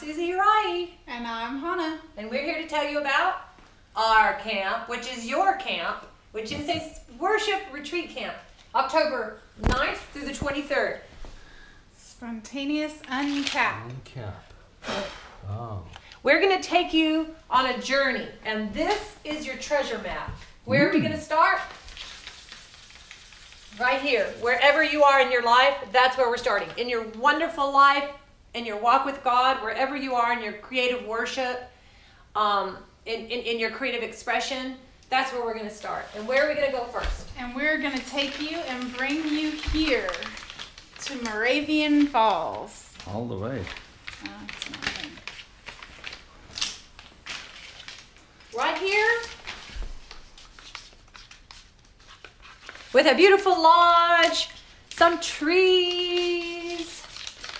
Suzy Yaraei. And I'm Hannah. And we're here to tell you about our camp, which is your camp, which is a worship retreat camp, October 9th through the 23rd. Spontaneous Uncap. Oh. We're going to take you on a journey, and this is your treasure map. Where are we going to start? Right here. Wherever you are in your life, that's where we're starting. In your wonderful life, in your walk with God, wherever you are in your creative worship, in your creative expression, that's where we're going to start. And where are we going to go first? And we're going to take you and bring you here to Moravian Falls. All the way. It's not right. Right here, with a beautiful lodge, some trees.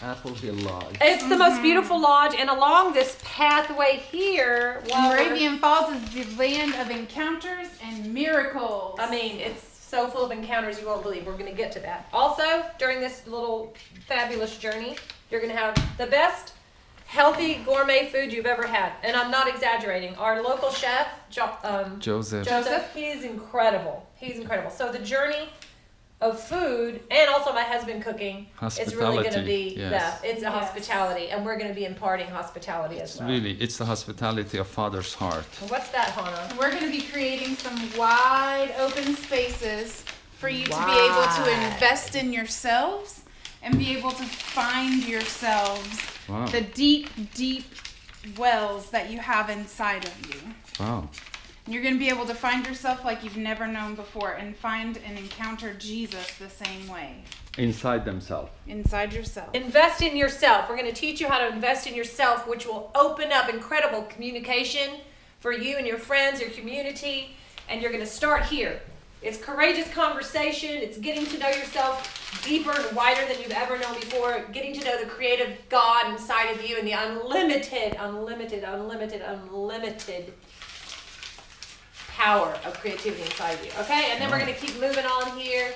Apple Hill Lodge. It's the most beautiful lodge, and along this pathway here, Moravian Falls is the land of encounters and miracles. I mean, it's so full of encounters you won't believe. We're going to get to that. Also, during this little fabulous journey, you're going to have the best healthy gourmet food you've ever had. And I'm not exaggerating. Our local chef, Joseph. he's incredible. He's incredible. So the journey of food, and also my husband cooking, is really going to be it's a hospitality, and we're going to be imparting hospitality as well. It's the hospitality of Father's heart. And what's that, Hannah? We're going to be creating some wide open spaces for you to be able to invest in yourselves and be able to find yourselves the deep, deep wells that you have inside of you. Wow. And you're going to be able to find yourself like you've never known before and find and encounter Jesus the same way. Inside themselves. Inside yourself. Invest in yourself. We're going to teach you how to invest in yourself, which will open up incredible communication for you and your friends, your community, and you're going to start here. It's courageous conversation. It's getting to know yourself deeper and wider than you've ever known before, getting to know the creative God inside of you and the unlimited power of creativity inside of you. Okay? And then we're going to keep moving on here.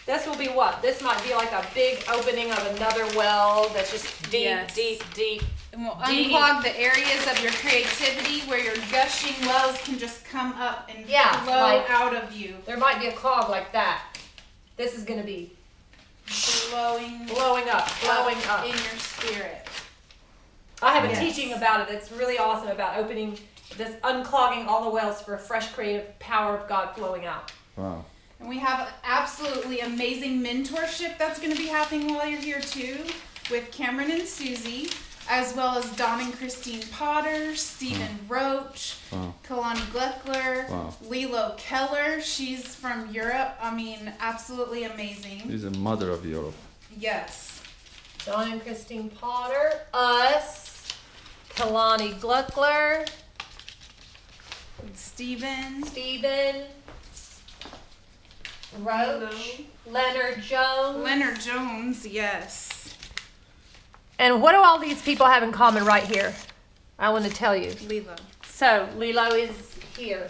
This will be what? This might be like a big opening of another well that's just deep. And we'll unclog the areas of your creativity where your gushing wells can just come up and flow out of you. There might be a clog like that. This is going to be blowing up in your spirit. I have a teaching about it that's really awesome about opening this, unclogging all the wells for a fresh creative power of God flowing out. Wow. And we have absolutely amazing mentorship that's going to be happening while you're here too, with KAmran and Suzy, as well as Don and Christine Potter, Stephen Roach, Kalani Gleckler, Lilo Keller. She's from Europe. I mean, absolutely amazing. She's a mother of Europe. Yes. Don and Christine Potter, us, Kalani Gleckler, Stephen Roach, Leonard Jones, yes. And what do all these people have in common right here? I want to tell you. Lilo. So, Lilo is here.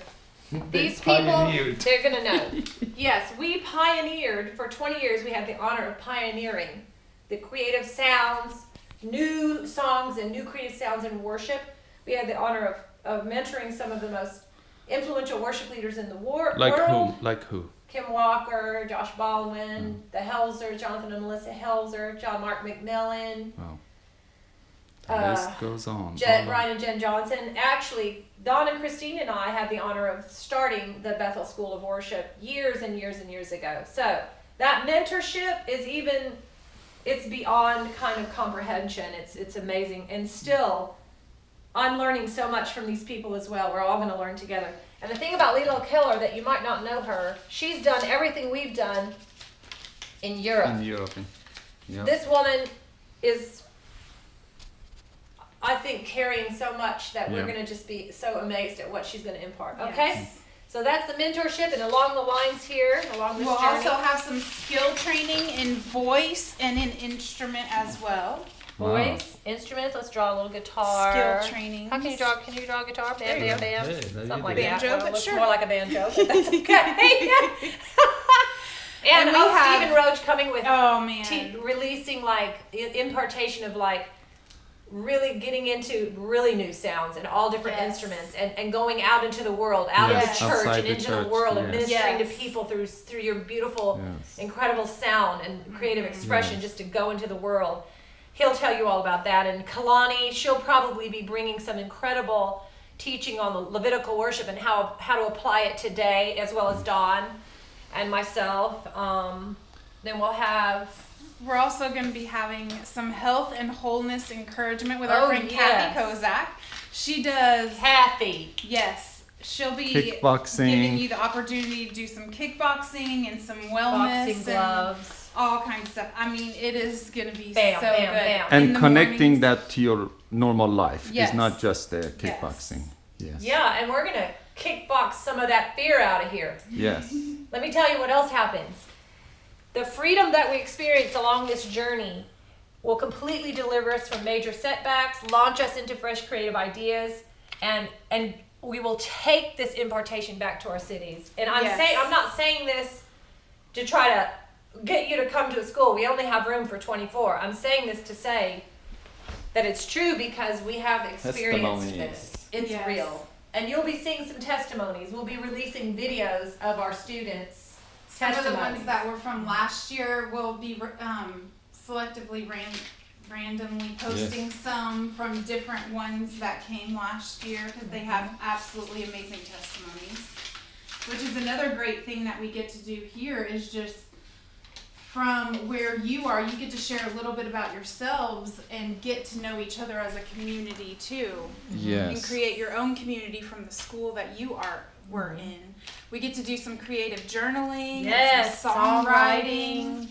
These people, they're going to know. Yes, we pioneered, for 20 years we had the honor of pioneering the creative sounds, new songs and new creative sounds in worship. We had the honor of mentoring some of the most influential worship leaders in the world. Like who? Kim Walker, Josh Baldwin, the Helzers, Jonathan and Melissa Helzer, John Mark McMillan. Wow. The list goes on. Ryan and Jen Johnson. Actually, Don and Christine and I had the honor of starting the Bethel School of Worship years and years and years ago. So that mentorship is it's beyond kind of comprehension. It's amazing. And still, I'm learning so much from these people as well. We're all going to learn together. And the thing about Lilo Keller, that you might not know her, she's done everything we've done in Europe. This woman is, I think, carrying so much that we're going to just be so amazed at what she's going to impart. Okay? Yes. So that's the mentorship, and along the lines here, along this journey. We'll also have some skill training in voice and in instrument as well. Voice, instruments. Let's draw a little guitar. Skill training. How can you draw? Can you draw a guitar? Bam, bam, bam. Hey, something like banjo, that. but Looks sure. more like a banjo, but that's okay. and we have Stephen Roach coming with releasing like impartation of like really getting into really new sounds and all different Yes. instruments and going out into the world, out of Yes, the church outside and the into the church, world and yes. ministering to Yes. people through your beautiful, Yes. incredible sound and creative expression, Yes. just to go into the world. He'll tell you all about that. And Kalani, she'll probably be bringing some incredible teaching on the Levitical worship and how to apply it today, as well as Dawn and myself. Then we'll have... We're also going to be having some health and wholeness encouragement with our Oh, friend yes. Kathy Kozak. She does, Kathy. yes, she'll be Kickboxing. giving you the opportunity to do some kickboxing and some wellness Boxing and gloves. all kinds of stuff. I mean, it is going to be Bam, so bam, good. bam. In And the connecting mornings. that to your normal life. Yes. It's not just the kickboxing. Yes. Yeah, and we're going to kickbox some of that fear out of here. Yes. Let me tell you what else happens. The freedom that we experience along this journey will completely deliver us from major setbacks, launch us into fresh creative ideas, and we will take this impartation back to our cities. And I'm not saying this to try to get you to come to a school. We only have room for 24. I'm saying this to say that it's true because we have experienced Testimonies. this. It's Yes. real. And you'll be seeing some testimonies. We'll be releasing videos of our students' Some of the testimonies. ones that were from last year will be selectively randomly posting some from different ones that came last year because they have absolutely amazing testimonies. Which is another great thing that we get to do here is just from where you are, you get to share a little bit about yourselves and get to know each other as a community too. Yes. And create your own community from the school that you were in. We get to do some creative journaling, and some songwriting.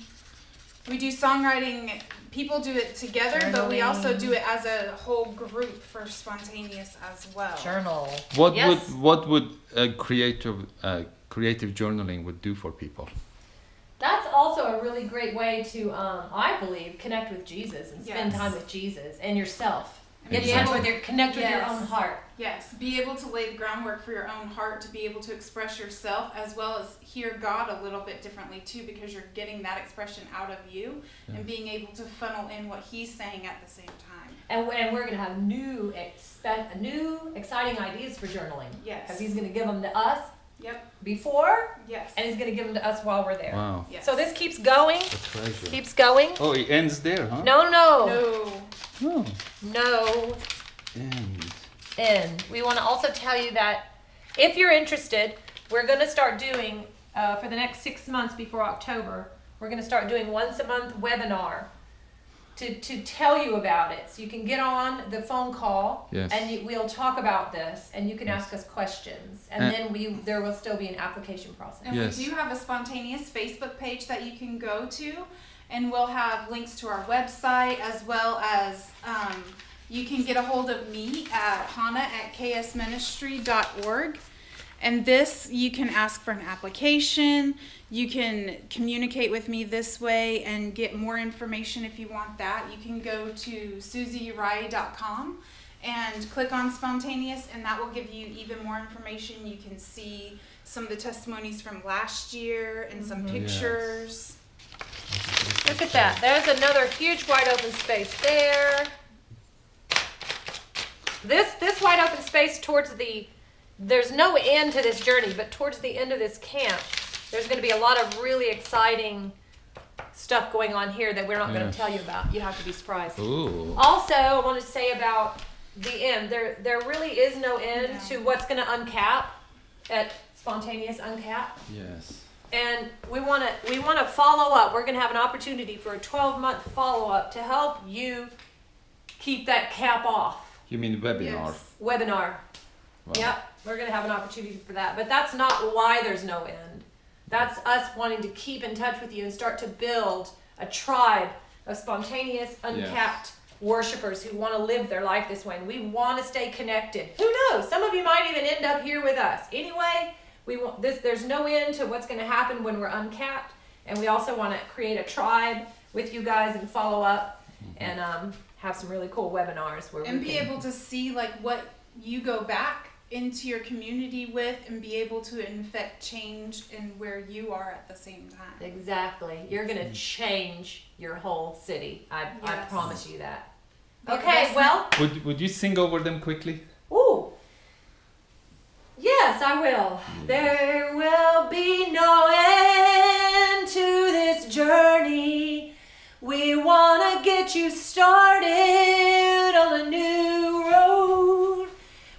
We do songwriting. People do it together, but we also do it as a whole group for spontaneous as well. Journal. What Yes. would creative journaling would do for people? That's also a really great way to, I believe, connect with Jesus and spend Yes. time with Jesus and yourself. Get Exactly. connect with your Yes. own heart. Yes, be able to lay the groundwork for your own heart to be able to express yourself as well as hear God a little bit differently too because you're getting that expression out of you and being able to funnel in what He's saying at the same time. And we're going to have new exciting ideas for journaling. Yes. Because He's going to give them to us Yep. before, Yes. and He's going to give them to us while we're there. Wow. Yes. So this keeps going, A treasure. keeps going. Oh, it ends there, huh? No. No. Oh. No. End. end. We want to also tell you that if you're interested, we're going to start doing, for the next 6 months before October, we're going to start doing once a month webinar to tell you about it. So you can get on the phone call Yes. and we'll talk about this and you can ask us questions. And then there will still be an application process. And Yes. we do have a spontaneous Facebook page that you can go to, and we'll have links to our website as well as you can get a hold of me at hannah@ksministry.org. And this, you can ask for an application. You can communicate with me this way and get more information if you want that. You can go to SuzyYaraei.com and click on Spontaneous, and that will give you even more information. You can see some of the testimonies from last year and some pictures. Look at that. There's another huge wide open space there. This wide open space there's no end to this journey, but towards the end of this camp, there's going to be a lot of really exciting stuff going on here that we're not going to tell you about. You have to be surprised. Ooh. Also, I want to say about the end. There really is no end to what's going to uncap at Spontaneous Uncap. Yes. And we want to follow up. We're going to have an opportunity for a 12-month follow-up to help you keep that cap off. You mean webinar? Yes. Webinar. Wow. Yep, we're going to have an opportunity for that. But that's not why there's no end. That's us wanting to keep in touch with you and start to build a tribe of spontaneous, uncapped worshipers who want to live their life this way. And we want to stay connected. Who knows? Some of you might even end up here with us. Anyway, we want this. There's no end to what's going to happen when we're uncapped. And we also want to create a tribe with you guys and follow up and have some really cool webinars where And we be can, able to see like what you go back into your community with and be able to infect change in where you are at the same time. Exactly. You're going to change your whole city. I Yes. promise you that. Okay, well. Would you sing over them quickly? Ooh. Yes, I will. There will be no end to this journey. We want to get you started on a new road.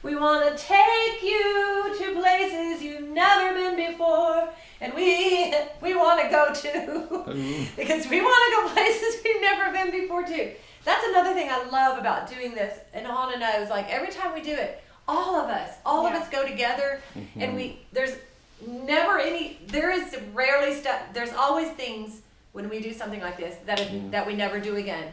We want to take you to places you've never been before. And we want to go to. Because we want to go places we've never been before too. That's another thing I love about doing this. And Hannah knows, like every time we do it, all of us go together, and there is rarely stuff, there's always things when we do something like this that we never do again.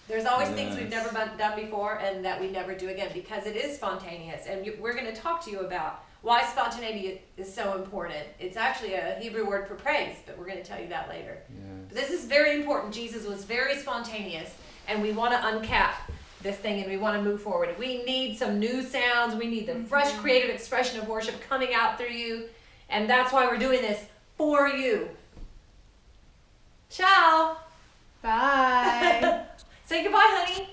There's always things we've never done before and that we never do again because it is spontaneous, and we're going to talk to you about why spontaneity is so important. It's actually a Hebrew word for praise, but we're going to tell you that later. But this is very important. Jesus was very spontaneous, and we want to uncap this thing and we want to move forward. We need some new sounds. We need the fresh creative expression of worship coming out through you, and that's why we're doing this for you. Ciao. Bye. Say goodbye, honey.